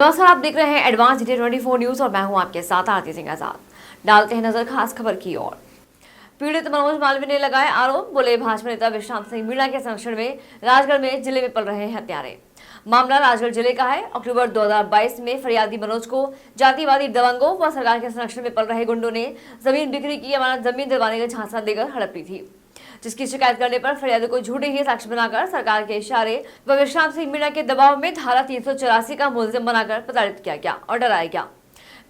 नमस्कार, आप देख रहे हैं एडवांस इंडिया 24 न्यूज और मैं हूं आपके साथ आरती सिंह आजाद। डालते हैं नजर खास खबर की ओर। पीड़ित मनोज मालवीय ने लगाए आरोप, बोले भाजपा नेता विश्राम सिंह मीणा के संरक्षण में राजगढ़ में जिले में पल रहे हैं हत्यारे। मामला राजगढ़ जिले का है। अक्टूबर 2022 में फरियादी मनोज को जातिवादी दबंगों व सरकार के संरक्षण में पल रहे गुंडों ने जमीन बिक्री की अमानत जमीन दिलवाने का झांसा देकर हड़प ली थी, जिसकी शिकायत करने पर फरियादी को झूठे ही साक्ष्य बनाकर सरकार के इशारे व विश्राम सिंह मीणा के दबाव में धारा 384 का मुलजिम बनाकर प्रताड़ित किया गया और डराया गया।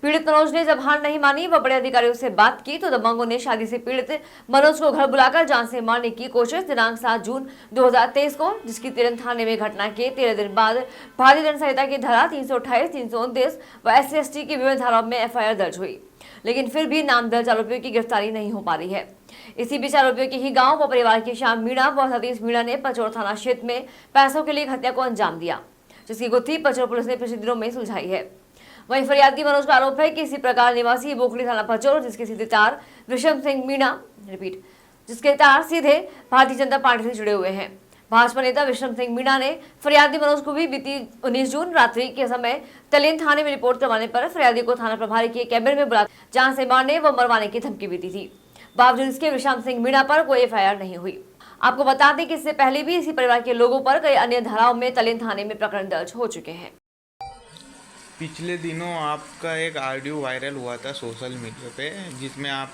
पीड़ित मनोज ने जब हार नहीं मानी व बड़े अधिकारियों से बात की तो दबंगों ने शादी से पीड़ित मनोज को घर बुलाकर जान से मारने की कोशिश। दिनांक 7 जून 2023 को, जिसकी तिरन थाने में घटना के 13 दिन बाद भारतीय दंड संहिता की धारा 328, 329 व SC/ST की विभिन्न धाराओं में FIR दर्ज हुई, लेकिन फिर भी नामदर्ज आरोपियों की गिरफ्तारी नहीं हो पा रही है। इसी बीच आरोपियों के ही गांव व परिवार के श्याम मीणा व सतीश मीणा ने पचौर थाना क्षेत्र में पैसों के लिए हत्या को अंजाम दिया, जिसकी गुत्थी पचौर पुलिस ने पिछले दिनों में सुलझाई है। वहीं फरियादी मनोज का आरोप है कि इसी प्रकार निवासी बोखड़ी थाना पचौर, जिसके सीधे तार विश्राम सिंह मीणा जिसके तार सीधे भारतीय जनता पार्टी से जुड़े हुए हैं। भाजपा नेता विश्राम सिंह मीणा ने फरियादी मनोज को भी बीती 19 जून रात्रि के समय तलेन थाने में रिपोर्ट करवाने पर फरियादी को थाना प्रभारी के कैबिन में बुला जान से मारने व मरवाने की धमकी भी दी थी। बावजूद इसके विश्राम सिंह मीणा पर कोई FIR नहीं हुई। आपको बता दें कि इससे पहले भी इसी परिवार के लोगों पर कई अन्य धाराओं में तलेन थाने में प्रकरण दर्ज हो चुके हैं। पिछले दिनों आपका एक ऑडियो वायरल हुआ था सोशल मीडिया पे, जिसमें आप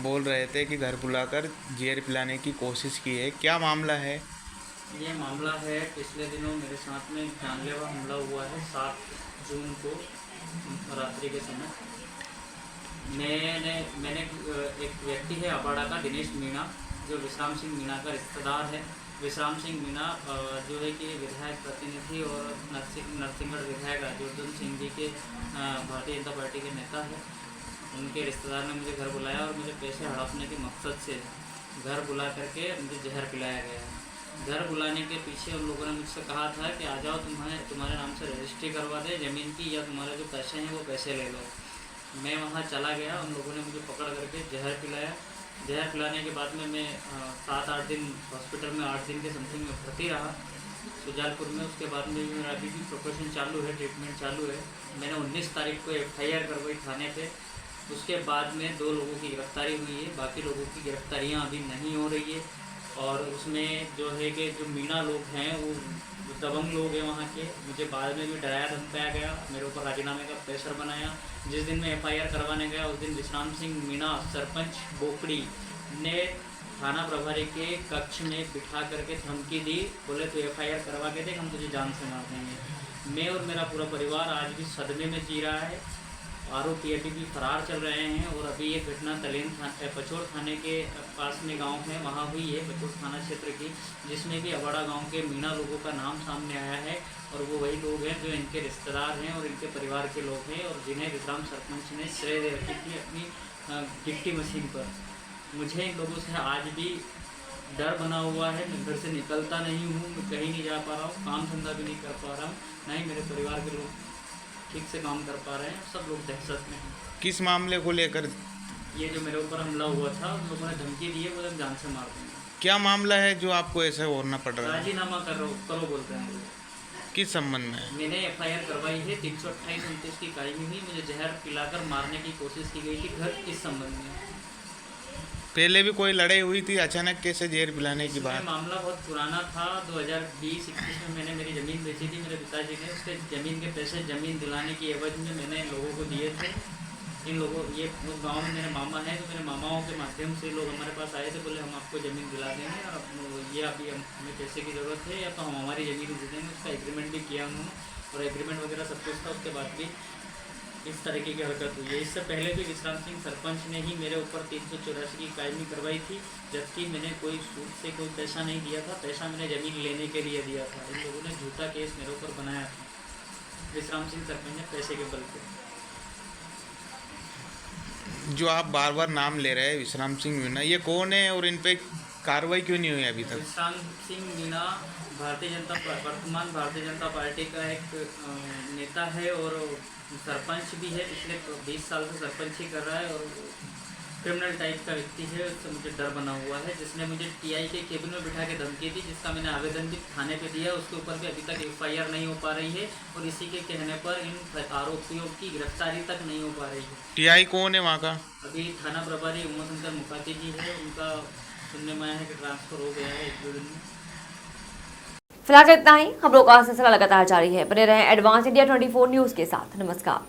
बोल रहे थे कि घर बुलाकर जहर पिलाने की कोशिश की है। क्या मामला है? ये मामला है, पिछले दिनों मेरे साथ में जानलेवा हमला हुआ है 7 जून को रात्रि के समय। मैंने एक व्यक्ति है अबाड़ा का, दिनेश मीणा, जो विश्राम सिंह मीणा का रिश्तेदार है। विश्राम सिंह मीणा जो है कि विधायक प्रतिनिधि और नरसिंहगढ़ विधायक राजवर्धन सिंह जी के भारतीय जनता पार्टी के नेता है। उनके रिश्तेदार ने मुझे घर बुलाया और मुझे पैसे हड़पने के मकसद से घर बुला करके मुझे जहर पिलाया गया है। घर बुलाने के पीछे उन लोगों ने मुझसे कहा था कि आ जाओ, तुम्हारे नाम से रजिस्ट्री करवा दे ज़मीन की, या तुम्हारे जो पैसे हैं वो पैसे ले लो। मैं वहाँ चला गया, उन लोगों ने मुझे पकड़ करके जहर पिलाया। जहर पिलाने के बाद में मैं 7-8 दिन हॉस्पिटल में 8 दिन के समथिंग में भर्ती रहा सुजालपुर में। उसके बाद में मेरा अभी भी प्रोफेशन चालू है, ट्रीटमेंट चालू है। मैंने 19 तारीख को FIR करवाई थाने पे। उसके बाद में 2 लोगों की गिरफ्तारी हुई है, बाकी लोगों की गिरफ्तारियाँ अभी नहीं हो रही है। और उसमें जो है कि जो मीणा लोग हैं वो दबंग लोग हैं वहाँ के। मुझे बाद में भी डराया धमकाया गया, मेरे ऊपर राजीनामे का प्रेशर बनाया। जिस दिन मैं FIR करवाने गया उस दिन विश्राम सिंह मीणा सरपंच बोकड़ी ने थाना प्रभारी के कक्ष में बिठा करके धमकी दी, बोले तो FIR करवा के देख, हम तुझे जान से मार देंगे। मैं और मेरा पूरा परिवार आज भी सदमे में जी रहा है। आरोपी अभी भी फरार चल रहे हैं। और अभी ये घटना पचौर थाने के पास में गांव है, वहाँ हुई है, पचौर थाना क्षेत्र की, जिसमें भी अबाड़ा गांव के मीणा लोगों का नाम सामने आया है। और वो वही लोग हैं जो इनके रिश्तेदार हैं और इनके परिवार के लोग हैं, और जिन्हें विश्राम सरपंच ने श्रेय दे रखी थी अपनी गिट्टी मशीन पर। मुझे इन लोगों से आज भी डर बना हुआ है। मैं घर से निकलता नहीं हूँ, मैं कहीं नहीं जा पा रहा हूँ, काम धंधा भी नहीं कर पा रहा हूँ, ना ही मेरे परिवार के लोग ठीक से काम कर पा रहे हैं। सब लोग दहशत में हैं। किस मामले को लेकर? ये जो मेरे ऊपर हमला हुआ था, उन लोगों ने धमकी दी है, वो लोग जान से मार देंगे। क्या मामला है जो आपको ऐसा होना पड़ रहा है? राजीनामा करो बोलते हैं लोग। किस संबंध में? मैंने FIR करवाई है, 328-29 की कायमी हुई, मुझे जहर पिलाकर मारने की कोशिश की गई थी घर इस संबंध में। पहले भी कोई लड़ाई हुई थी? अचानक कैसे जहर पिलाने की बात? मामला बहुत पुराना था। 2020-21 में मैंने मेरी ज़मीन बेची थी मेरे पिताजी ने। उसके ज़मीन के पैसे ज़मीन दिलाने की एवज में मैंने इन लोगों को दिए थे। ये लोग गाँव में मेरे मामा हैं, तो मेरे मामाओं के माध्यम से लोग हमारे पास आए थे, बोले हम आपको ज़मीन दिला देंगे और ये अभी हमें पैसे की ज़रूरत है, या तो हम हमारी ज़मीन दे देंगे। उसका एग्रीमेंट भी किया उन्होंने, और एग्रीमेंट वगैरह सब कुछ था। उसके बाद भी इस तरीके की हरकत हुई है। इससे पहले भी विश्राम सिंह सरपंच ने ही मेरे ऊपर 384 की कायमी करवाई थी, जबकि मैंने कोई सूद से कोई पैसा नहीं दिया था। पैसा मैंने ज़मीन लेने के लिए दिया था। इन लोगों ने झूठा केस मेरे ऊपर बनाया था। विश्राम सिंह सरपंच ने पैसे के बल पे। जो आप बार बार नाम ले रहे हैं विश्राम सिंह मीणा, ये कौन है और इन पे कार्रवाई क्यों नहीं हुई अभी तक? विश्राम सिंह मीणा वर्तमान भारतीय जनता पार्टी का एक नेता है और सरपंच भी है। पिछले 20 साल से सरपंच ही कर रहा है और क्रिमिनल टाइप का व्यक्ति है, उससे मुझे डर बना हुआ है, जिसने मुझे टीआई के केबिन में बिठा के धमकी दी, जिसका मैंने आवेदन भी थाने पे दिया। उसके ऊपर भी अभी तक एफआईआर नहीं हो पा रही है और इसी के कहने पर इन आरोपियों की गिरफ्तारी तक नहीं हो पा रही है। टीआई कौन है वहाँ का? अभी थाना प्रभारी उमाशंकर मुखाती जी है, उनका सुनने में आया है कि ट्रांसफ़र हो गया है 1-2 दिन में। फिलहाल इतना ही। खबरों का सिलसिला लगातार जारी है, बने रहें एडवांस इंडिया 24 न्यूज के साथ। नमस्कार।